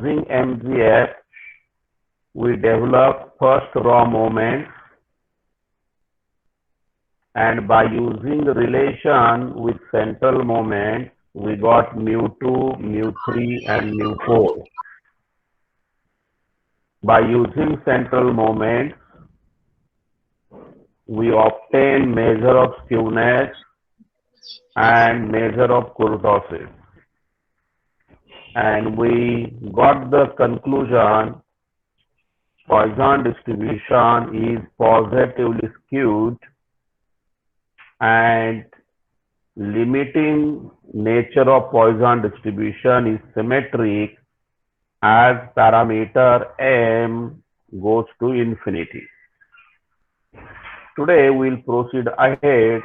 using MGF, we develop first raw moment, and by using the relation with central moment, we got mu2, mu3, and mu4. By using central moment, we obtain measure of skewness and measure of kurtosis. And we got the conclusion Poisson distribution is positively skewed, and limiting nature of Poisson distribution is symmetric as parameter m goes to infinity. Today we'll proceed ahead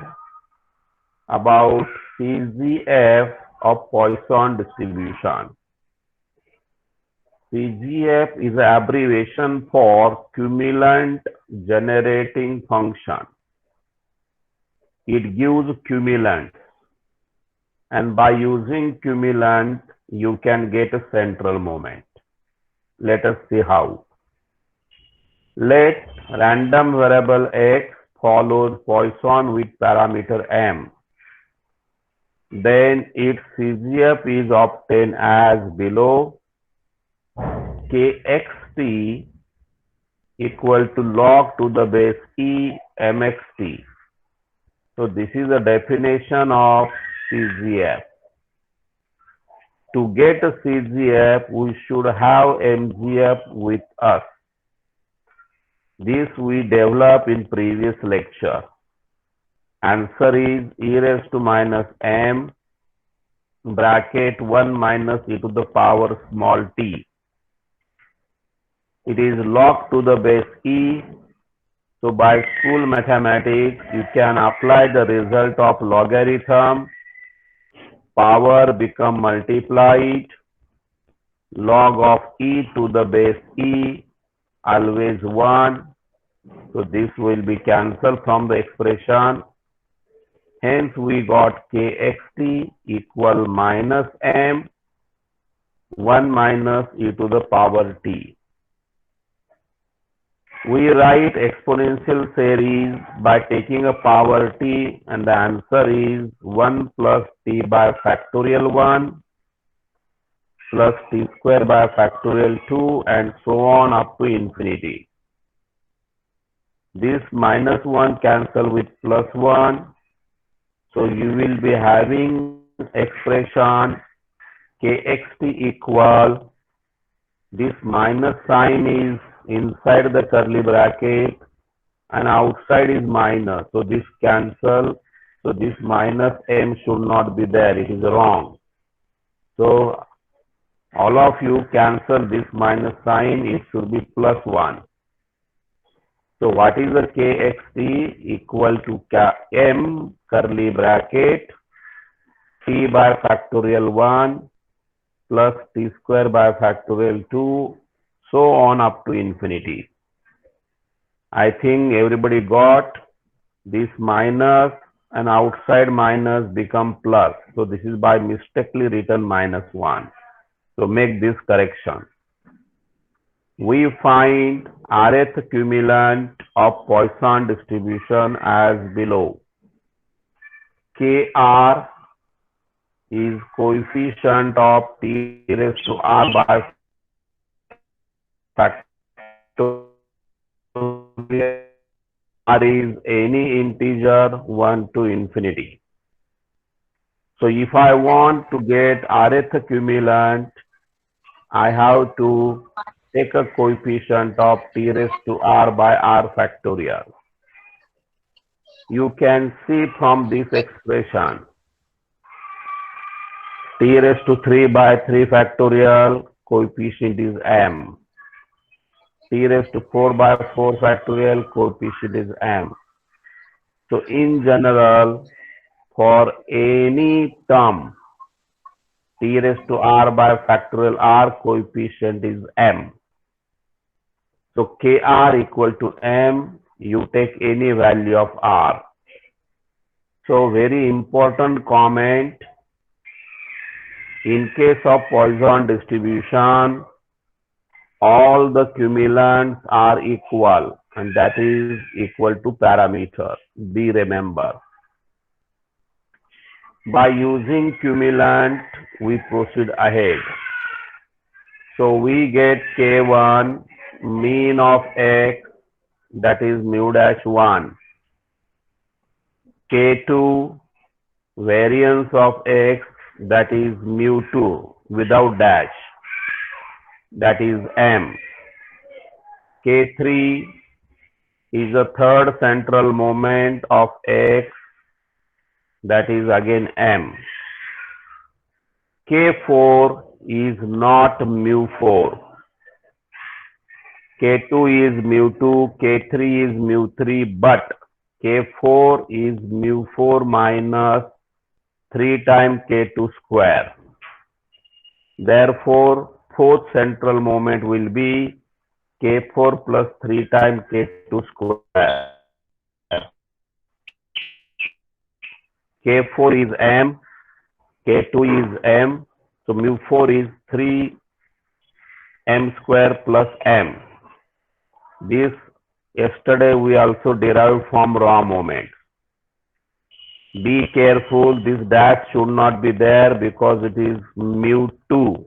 about CGF of Poisson distribution. CGF is an abbreviation for cumulant generating function. It gives cumulant, and by using cumulant, you can get a central moment. Let us see how. Let random variable x follows Poisson with parameter m. Then its CGF is obtained as below. Kxt equal to log to the base e mxt. So this is the definition of CGF. To get a CGF, we should have MGF with us. This we developed in previous lecture. Answer is e raised to minus m bracket 1 minus e to the power small t. It is log to the base e. So by school mathematics, you can apply the result of logarithm. Power become multiplied. Log of e to the base e, always 1. So this will be cancelled from the expression. Hence we got kxt equal minus m 1 minus e to the power t. We write exponential series by taking a power t, and the answer is 1 plus t by factorial 1 plus t square by factorial 2, and so on up to infinity. This minus 1 cancel with plus 1. So you will be having expression kxt equal, this minus sign is inside the curly bracket and outside is minus. So this cancel. So this minus m should not be there. It is wrong. So all of you cancel this minus sign. It should be plus 1. So what is the kxt equal to m curly bracket t by factorial 1 plus t square by factorial 2, so on up to infinity. I think everybody got this minus and outside minus become plus. So this is by mistakenly written minus 1. So make this correction. We find rth cumulant of Poisson distribution as below. Kr is coefficient of t raised to r by factorial. R is any integer 1 to infinity. So if I want to get rth cumulant, I have to take a coefficient of t raised to r by r factorial. You can see from this expression, t raised to 3 by 3 factorial, coefficient is m. T raised to 4 by 4 factorial, coefficient is m. So in general, for any term, t raised to r by factorial r, coefficient is m. So kr equal to m, you take any value of r. So very important comment. In case of Poisson distribution, all the cumulants are equal, and that is equal to parameter. B, remember. By using cumulant, we proceed ahead. So we get K1 mean of X, that is mu dash 1. K2 variance of X, that is mu 2 without dash, that is M. K3 is the third central moment of X, that is again M. K4 is not mu 4. K2 is mu 2, K3 is mu 3, but K4 is mu 4 minus 3 times K2 square. Therefore, fourth central moment will be K4 plus 3 times K2 square. K4 is M, K2 is M, so mu 4 is 3 M square plus M. This yesterday we also derived from raw moment. Be careful, this dash should not be there because it is mu 2.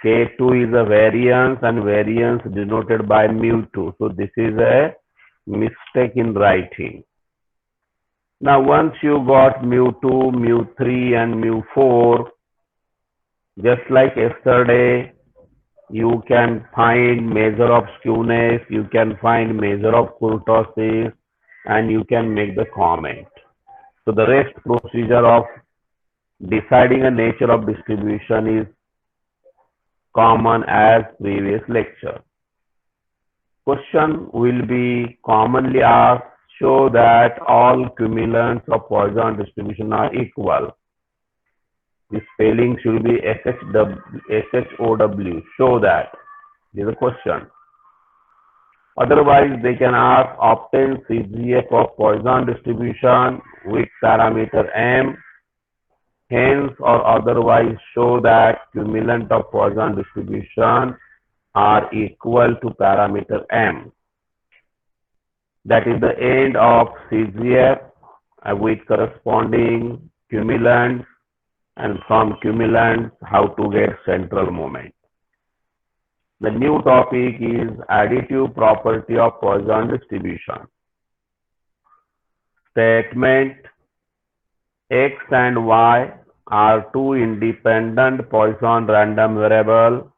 K2 is a variance and variance denoted by mu 2. So this is a mistake in writing. Now once you got mu 2, mu 3 and mu 4, just like yesterday, you can find measure of skewness, you can find measure of kurtosis, and you can make the comment. So the rest procedure of deciding a nature of distribution is common as previous lecture. Question will be commonly asked, show that all cumulants of Poisson distribution are equal. The spelling should be SHOW, show that. This is a question. Otherwise, they can ask, obtain CGF of Poisson distribution with parameter M. Hence or otherwise show that cumulant of Poisson distribution are equal to parameter M. That is the end of CGF with corresponding cumulants, and from cumulants how to get central moment. The new topic is additive property of Poisson distribution. Statement: X and Y are two independent Poisson random variables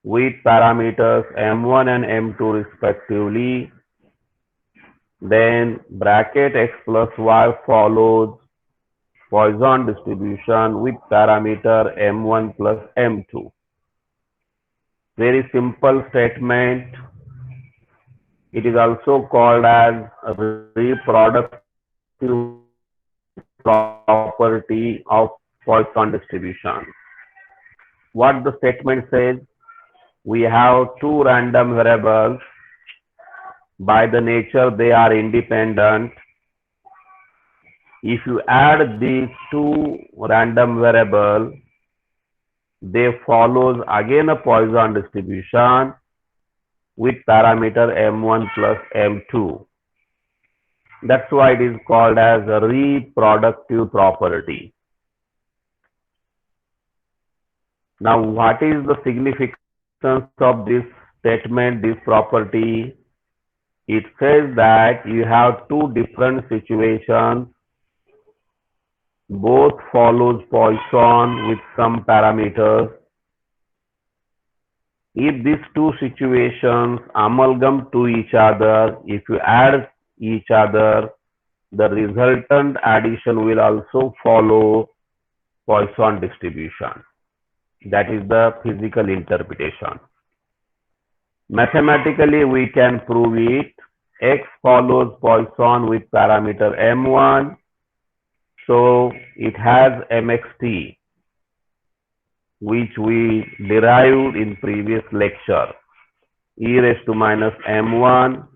with parameters M1 and M2 respectively. Then bracket X plus Y follows Poisson distribution with parameter M1 plus M2. Very simple statement. It is also called as a reproductive property of Poisson distribution. What the statement says, we have two random variables. By the nature, they are independent. If you add these two random variables, they follows again a Poisson distribution with parameter M1 plus M2. That's why it is called as a reproductive property. Now, what is the significance of this statement, this property? It says that you have two different situations, both follows Poisson with some parameters. If these two situations amalgam to each other, if you add each other, the resultant addition will also follow Poisson distribution. That is the physical interpretation. Mathematically, we can prove it. X follows Poisson with parameter M1. So it has MXT, which we derived in previous lecture. E raised to minus M1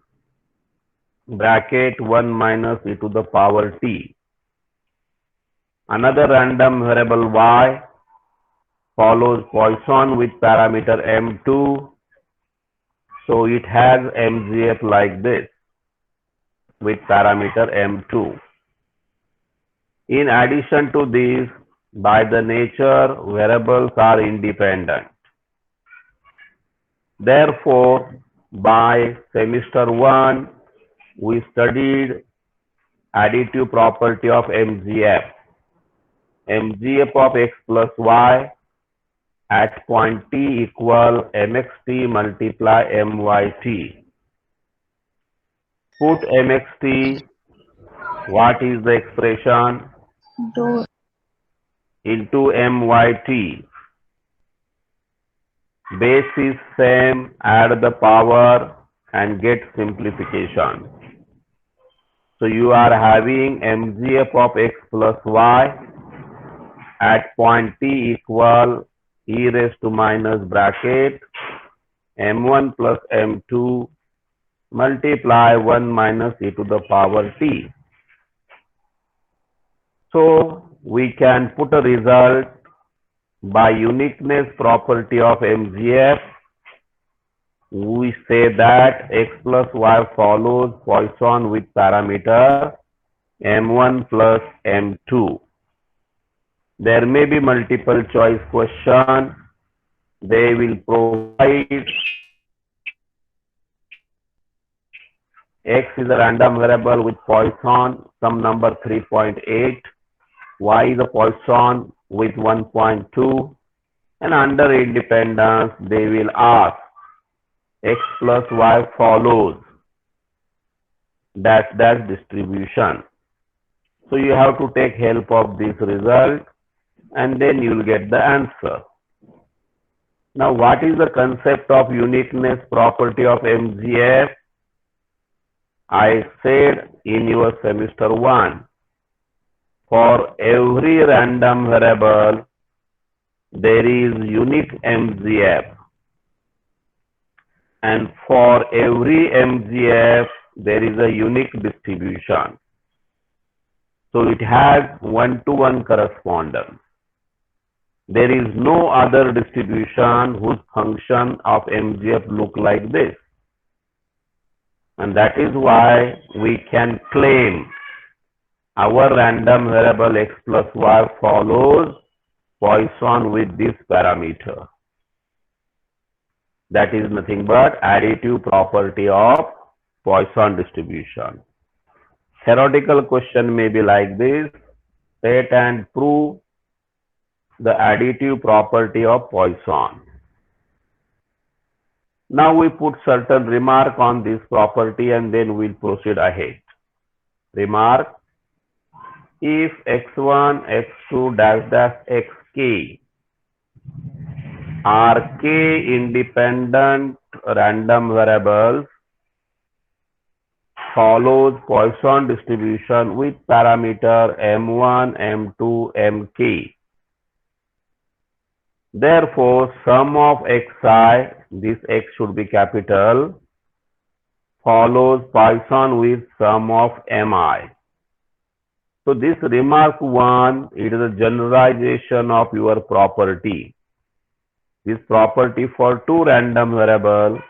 bracket 1 minus e to the power t. Another random variable Y follows Poisson with parameter M2. So it has MGF like this with parameter M2. In addition to this, by the nature, variables are independent. Therefore, by semester 1, we studied additive property of MGF. MGF of x plus y at point t equal mxt multiply myt. Put mxt, what is the expression? Door. Into myt. Base is same, add the power and get simplification. So you are having MGF of x plus y at point t equal e raised to minus bracket m1 plus m2 multiply 1 minus e to the power t. So we can put a result by uniqueness property of MGF. We say that x plus y follows Poisson with parameter m1 plus m2. There may be multiple choice question. They will provide x is a random variable with Poisson, some number 3.8. Y is a Poisson with 1.2. And under independence, they will ask x plus y follows dash dash distribution. So you have to take help of this result and then you will get the answer. Now what is the concept of uniqueness property of MGF? I said in your semester 1, for every random variable, there is unique MGF. And for every MGF, there is a unique distribution. So it has one-to-one correspondence. There is no other distribution whose function of MGF look like this. And that is why we can claim our random variable x plus y follows Poisson with this parameter. That is nothing but additive property of Poisson distribution. Theoretical question may be like this: state and prove the additive property of Poisson. Now we put certain remark on this property and then we'll proceed ahead. Remark: if x1, x2 dash dash xk are k independent random variables, follows Poisson distribution with parameter m1, m2, mk. Therefore, sum of xi, this x should be capital, follows Poisson with sum of mi. So this remark 1, it is a generalization of your property. This property for two random variables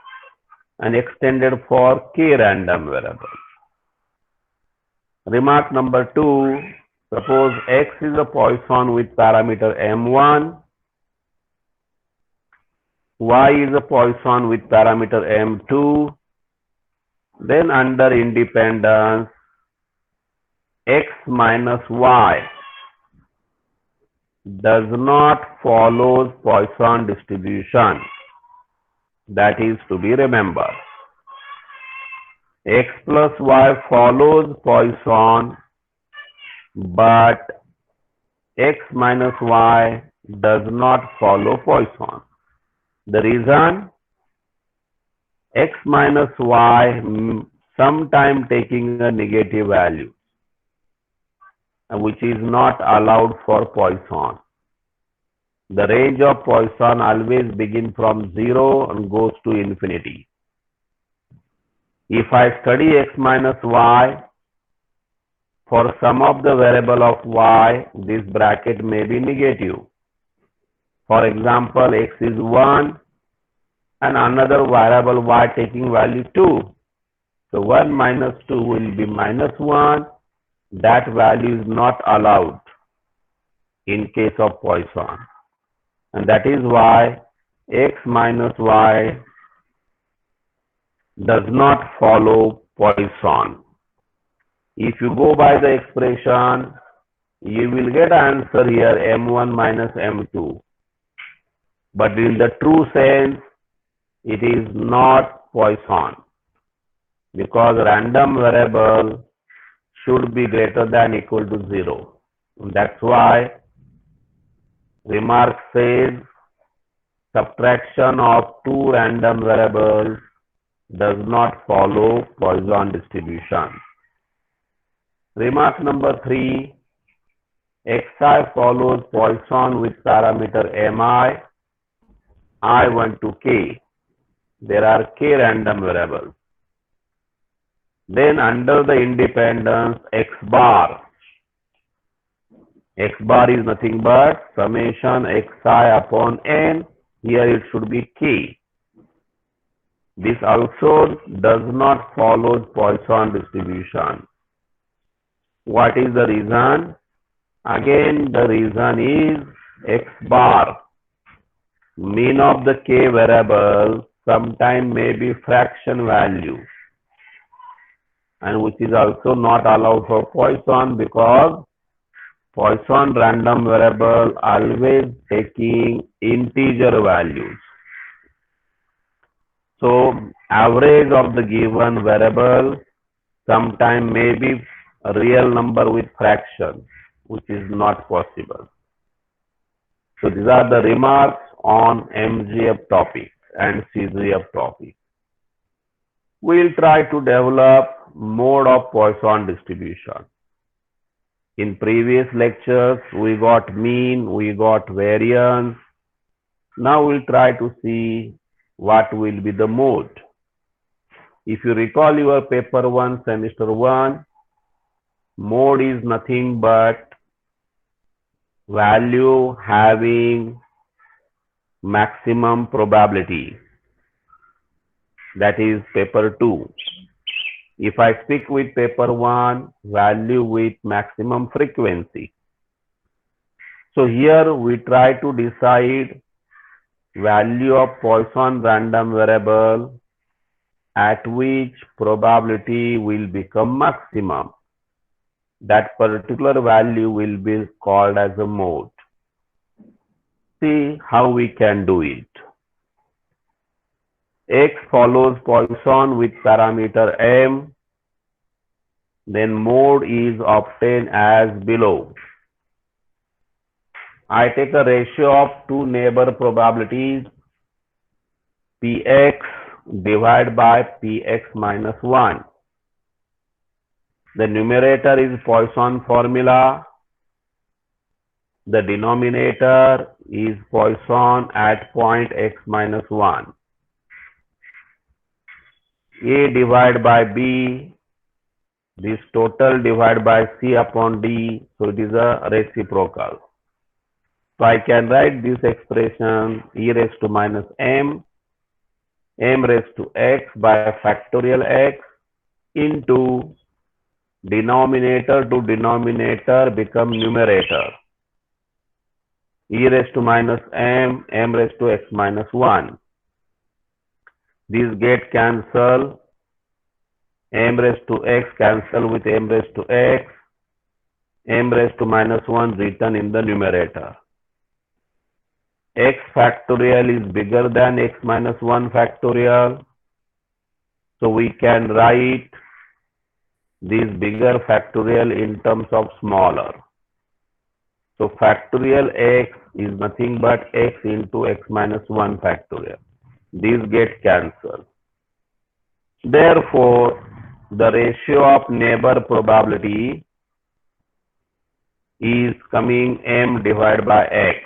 and extended for k random variables. Remark number 2, suppose x is a Poisson with parameter m1, y is a Poisson with parameter m2, then under independence, x minus y does not follow Poisson distribution. That is to be remembered. X plus y follows Poisson, but x minus y does not follow Poisson. The reason: x minus y sometime taking a negative value, which is not allowed for Poisson. The range of Poisson always begins from 0 and goes to infinity. If I study x minus y, for some of the variable of y, this bracket may be negative. For example, x is 1 and another variable y taking value 2. So 1 minus 2 will be minus 1. That value is not allowed in case of Poisson. And that is why x minus y does not follow Poisson. If you go by the expression, you will get answer here m1 minus m2. But in the true sense, it is not Poisson because random variable should be greater than equal to 0. That's why remark says subtraction of two random variables does not follow Poisson distribution. Remark number 3, xi follows Poisson with parameter mi, I1 to k. There are k random variables. Then under the independence x bar is nothing but summation xi upon n. Here it should be k. This also does not follow Poisson distribution. What is the reason? Again, the reason is x bar, mean of the k variable, sometime may be fraction value, and which is also not allowed for Poisson because Poisson random variable always taking integer values. So average of the given variable sometime may be a real number with fraction, which is not possible. So these are the remarks on MGF topic and CGF topic. We'll try to develop mode of Poisson distribution. In previous lectures, we got mean, we got variance. Now we'll try to see what will be the mode. If you recall your paper 1, semester 1, mode is nothing but value having maximum probability. That is paper 2. If I speak with paper 1, value with maximum frequency. So here we try to decide value of Poisson random variable at which probability will become maximum. That particular value will be called as a mode. See how we can do it. X follows Poisson with parameter m, then mode is obtained as below. I take a ratio of two neighbor probabilities, Px divided by Px minus 1. The numerator is Poisson formula. The denominator is Poisson at point x minus 1. A divided by B, this total divided by C upon D, so it is a reciprocal. So I can write this expression e raised to minus m raised to x by factorial x into denominator to denominator become numerator. E raised to minus m raised to x minus 1. These get cancel. M raised to x cancel with m raised to x. M raised to minus 1 written in the numerator. X factorial is bigger than x minus 1 factorial. So we can write this bigger factorial in terms of smaller. So factorial x is nothing but x into x minus 1 factorial. These get cancelled. Therefore, the ratio of neighbor probability is coming m divided by x.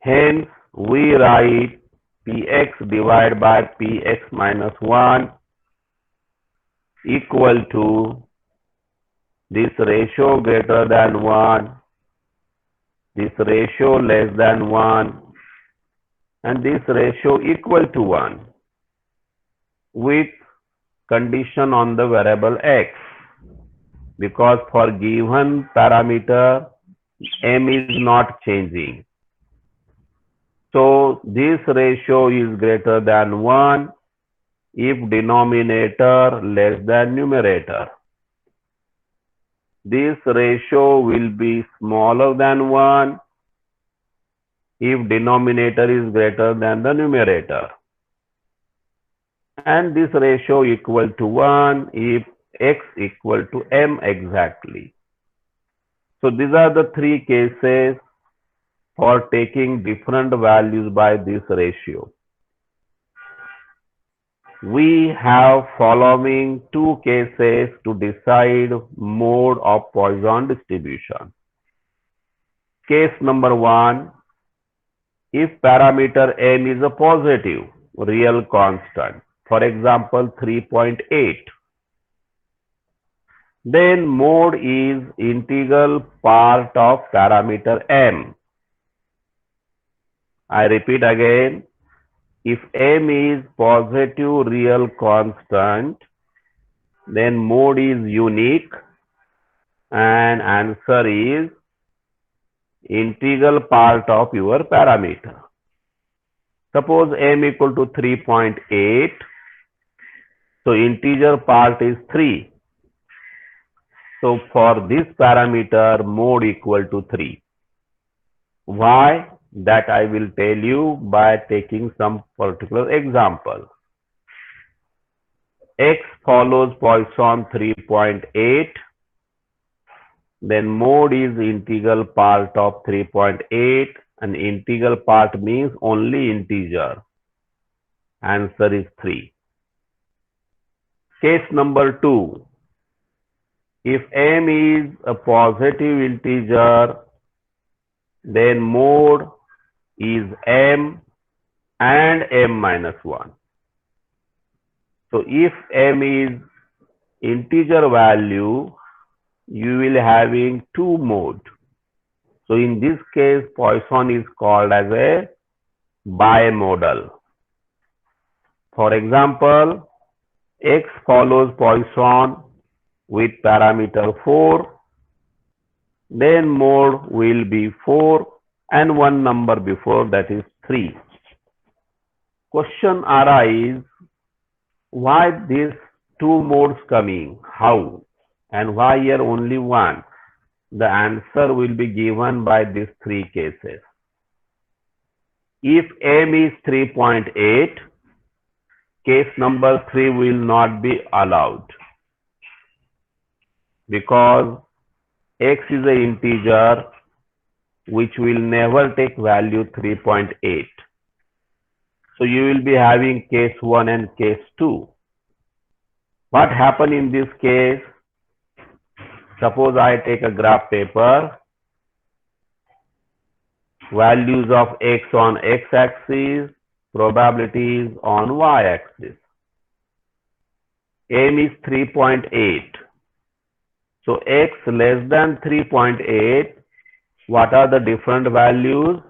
Hence, we write Px divided by Px minus 1 equal to this ratio greater than 1 this ratio less than 1 and this ratio equal to 1 with condition on the variable x, because for given parameter m is not changing. So this ratio is greater than 1 if denominator less than numerator. This ratio will be smaller than 1 if denominator is greater than the numerator. And this ratio equal to 1 if x equal to m exactly. So these are the three cases for taking different values by this ratio. We have following two cases to decide mode of Poisson distribution. Case number 1, if parameter m is a positive real constant, for example 3.8, then mode is integral part of parameter m. I repeat again, if m is positive real constant, then mode is unique and answer is integral part of your parameter. Suppose m equal to 3.8, so integer part is 3. So for this parameter, mode equal to 3. Why? That I will tell you by taking some particular example. X follows Poisson 3.8, then mode is integral part of 3.8, and integral part means only integer. Answer is 3. Case number 2. If m is a positive integer, then mode is m and m minus 1. So if m is integer value, you will having two modes. So in this case, Poisson is called as a bimodal. For example, x follows Poisson with parameter 4, then mode will be 4 and one number before, that is 3. Question arises, why these two modes coming? How? And why here only one? The answer will be given by these three cases. If m is 3.8, case number 3 will not be allowed, because x is an integer which will never take value 3.8. So you will be having case 1 and case 2. What happened in this case? Suppose I take a graph paper, values of x on x-axis, probabilities on y-axis. M is 3.8. So x less than 3.8, what are the different values?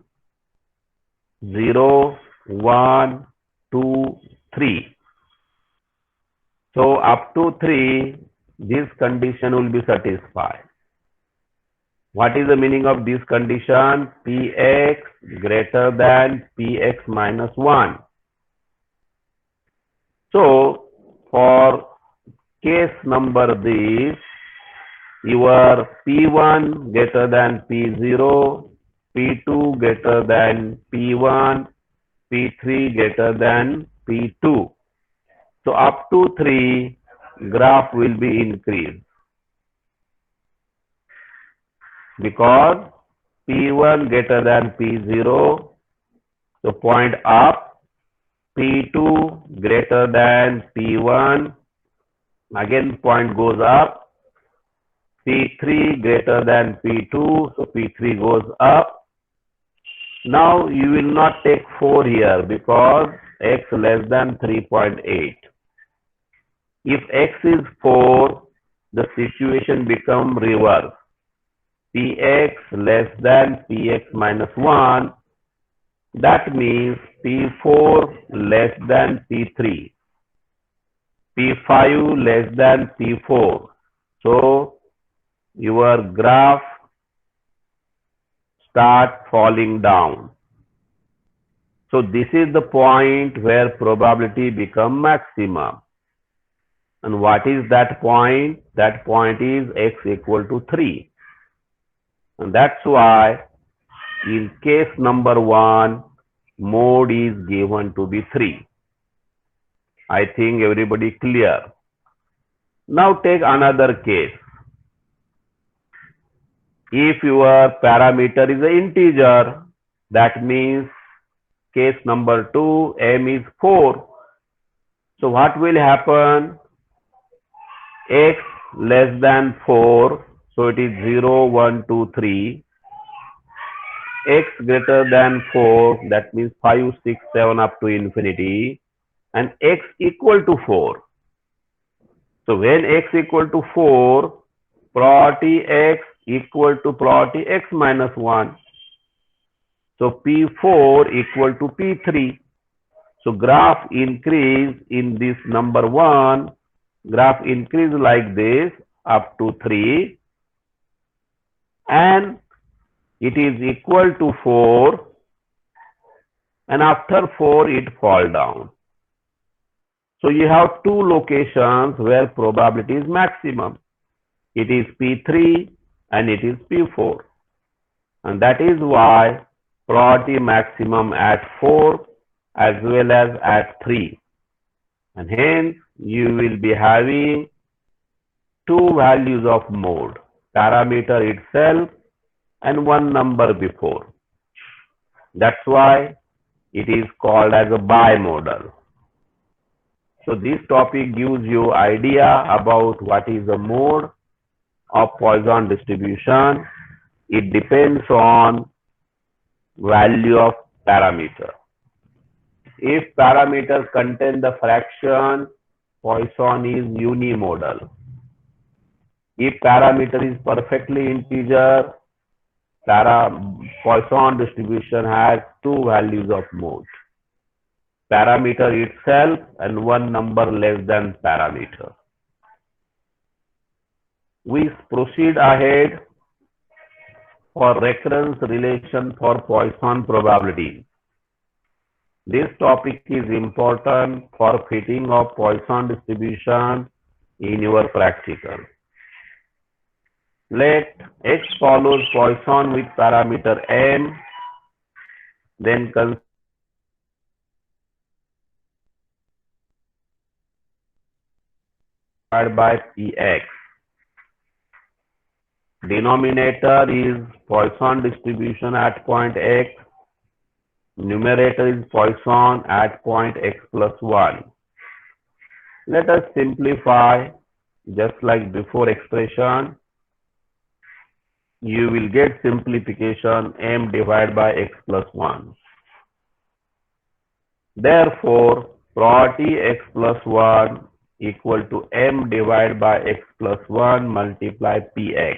0, 1, 2, 3. So up to 3, this condition will be satisfied. What is the meaning of this condition? Px greater than Px minus 1. So for case number this, your P1 greater than P0, P2 greater than P1, P3 greater than P2. So up to 3, graph will be increased, because P1 greater than P0, so point up, P2 greater than P1, again point goes up, P3 greater than P2, so P3 goes up. Now you will not take 4 here because x less than 3.8. If x is 4, the situation become reverse. Px less than Px minus 1, that means P4 less than P3, P5 less than P4. So your graph start falling down. So this is the point where probability become maximum. And what is that point? That point is x equal to 3. And that's why in case number 1, mode is given to be 3. I think everybody clear. Now take another case. If your parameter is an integer, that means case number 2, m is 4. So what will happen? X less than 4, so it is 0, 1, 2, 3. X greater than 4, that means 5, 6, 7 up to infinity. And x equal to 4. So when x equal to 4, probability x equal to probability x minus 1. So P4 equal to P3. So graph increase in this number 1, graph increase like this up to 3, and it is equal to 4, and after 4 it fall down. So you have two locations where probability is maximum. It is P3 and it is P4. And that is why probability maximum at 4 as well as at 3. And hence you will be having two values of mode, parameter itself and one number before. That's why it is called as a bimodal. So this topic gives you idea about what is the mode of Poisson distribution. It depends on value of parameter. If parameter contain the fraction, Poisson is unimodal. If parameter is perfectly integer, Poisson distribution has two values of mode, parameter itself and one number less than parameter. We proceed ahead for recurrence relation for Poisson probability. This topic is important for fitting of Poisson distribution in your practical. Let x follows Poisson with parameter m, then consider by Px. Denominator is Poisson distribution at point x. Numerator is Poisson at point x plus 1. Let us simplify just like before expression. You will get simplification m divided by x plus 1. Therefore, probability x plus 1 equal to m divided by x plus 1 multiply Px.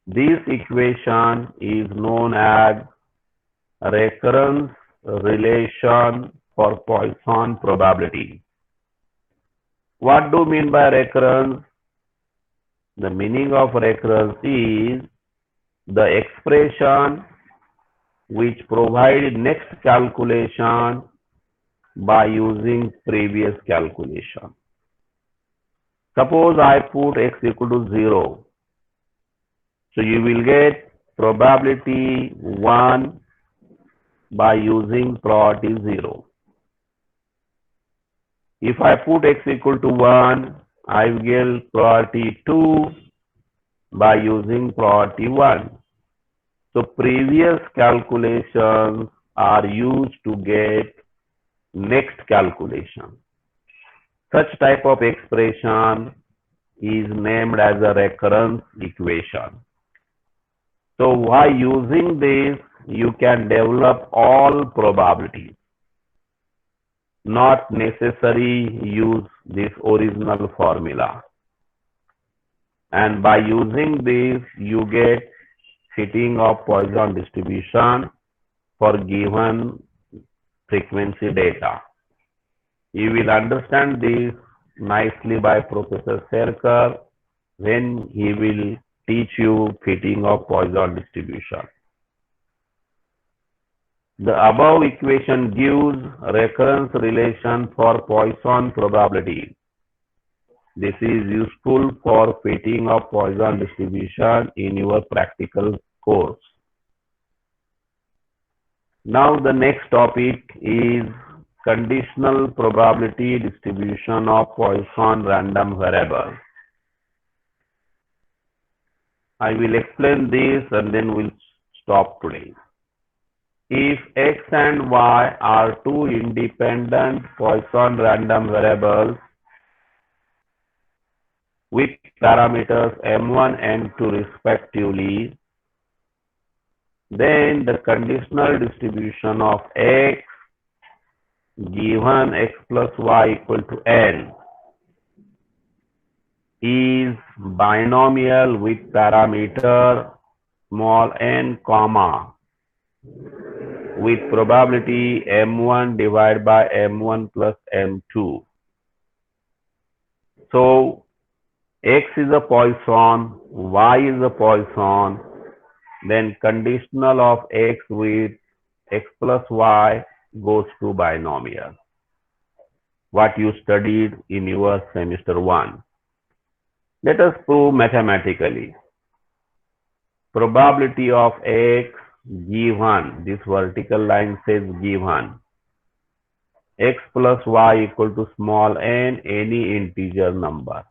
This equation is known as recurrence relation for Poisson probability. What do you mean by recurrence? The meaning of recurrence is the expression which provides next calculation by using previous calculation. Suppose I put x equal to 0. So you will get probability 1 by using probability 0. If I put x equal to 1, I will get probability 2 by using probability 1. So previous calculations are used to get next calculation. Such type of expression is named as a recurrence equation. So by using this, you can develop all probabilities. Not necessary use this original formula. And by using this, you get fitting of Poisson distribution for given frequency data. You will understand this nicely by Professor Serkar when he will teach you fitting of Poisson distribution. The above equation gives recurrence relation for Poisson probability. This is useful for fitting of Poisson distribution in your practical course. Now the next topic is conditional probability distribution of Poisson random variable. I will explain this and then we'll stop today. If x and y are two independent Poisson random variables with parameters m1 and m2 respectively, then the conditional distribution of x given x plus y equal to n is binomial with parameter small n comma with probability m1 divided by m1 plus m2. So x is a Poisson, y is a Poisson, then conditional of x with x plus y goes to binomial. What you studied in your semester 1. Let us prove mathematically. Probability of x given, this vertical line says given, x plus y equal to small n, any integer number.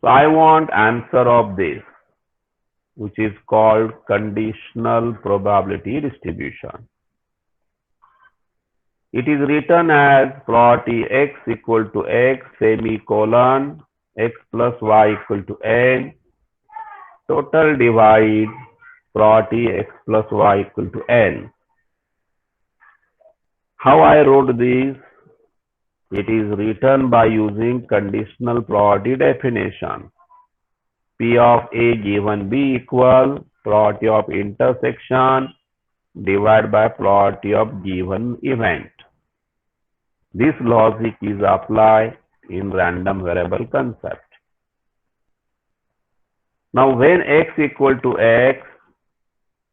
So I want answer of this, which is called conditional probability distribution. It is written as probability x equal to x semicolon x plus y equal to n total divide probability x plus y equal to n. How I wrote this? It is written by using conditional probability definition. P of A given B equal probability of intersection divided by probability of given event. This logic is applied in random variable concept. Now when x equal to x,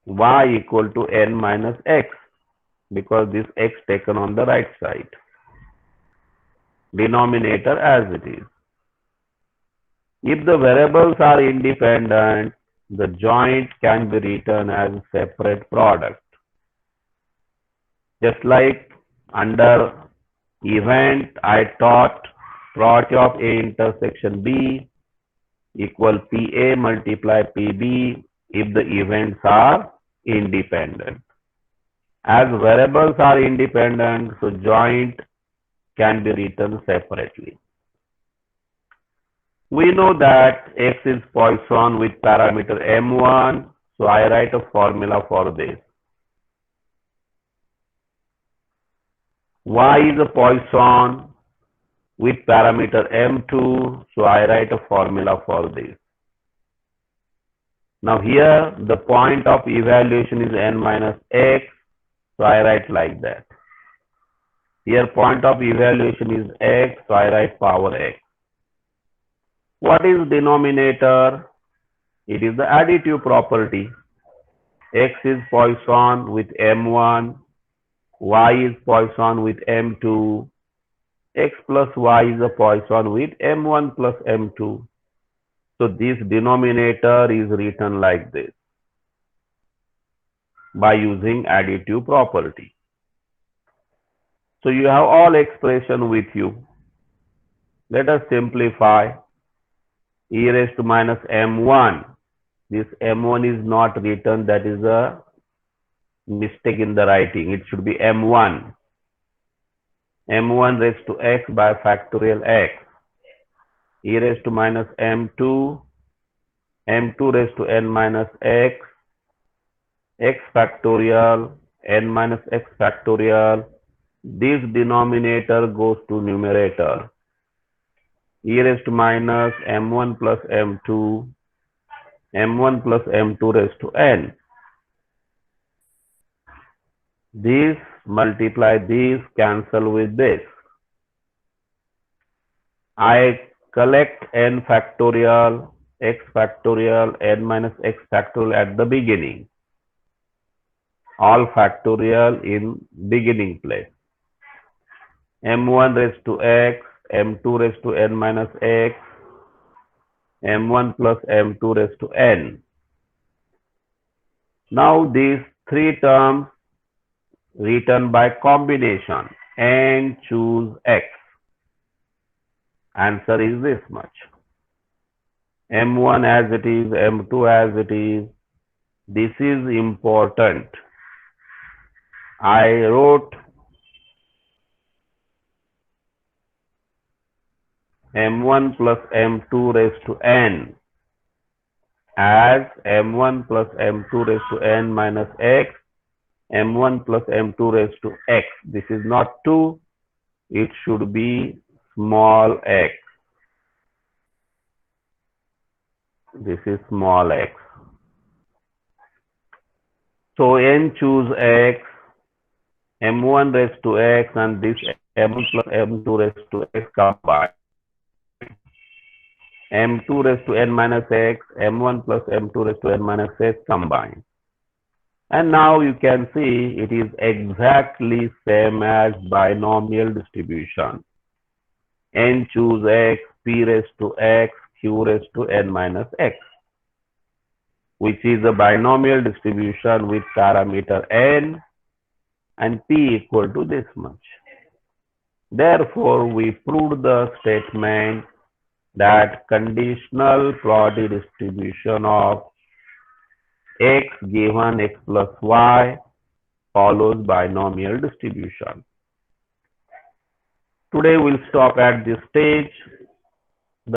y equal to n minus x, because this x taken on the right side. Denominator as it is. If the variables are independent, the joint can be written as a separate product. Just like under event, I taught probability of A intersection B equal PA multiply PB if the events are independent. As variables are independent, so joint can be written separately. We know that x is Poisson with parameter m1, so I write a formula for this. Y is a Poisson with parameter m2, so I write a formula for this. Now here the point of evaluation is n minus x, so I write like that. Here point of evaluation is x, so I write power x. What is denominator? It is the additive property. X is Poisson with m1, y is Poisson with m2, x plus y is a Poisson with m1 plus m2. So this denominator is written like this by using additive property. So you have all expression with you. Let us simplify. E raised to minus m1. This m1 is not written, that is a mistake in the writing. It should be m1. m1 raised to x by factorial x. E raised to minus m2. m2 raised to n minus x. X factorial, n minus x factorial. This denominator goes to numerator. e raised to minus m1 plus m2, m1 plus m2 raised to n. This multiply this, cancel with this. I collect n factorial, x factorial, n minus x factorial at the beginning. All factorial in beginning place. m1 raised to x, m2 raised to n minus x, m1 plus m2 raised to n. Now these three terms written by combination and choose x. Answer is this much. m1 as it is, m2 as it is. This is important. I wrote m1 plus m2 raised to n as m1 plus m2 raised to n minus x, m1 plus m2 raised to x. This is not 2, it should be small x. This is small x. So n choose x, m1 raised to x and this m1 plus m2 raised to x combined. m2 raised to n minus x, m1 plus m2 raised to n minus x combined. And now you can see it is exactly same as binomial distribution. N choose x, p raised to x, q raised to n minus x, which is a binomial distribution with parameter n and p equal to this much. Therefore, we proved the statement that conditional Plotty distribution of x given x plus y follows binomial distribution. Today we'll stop at this stage.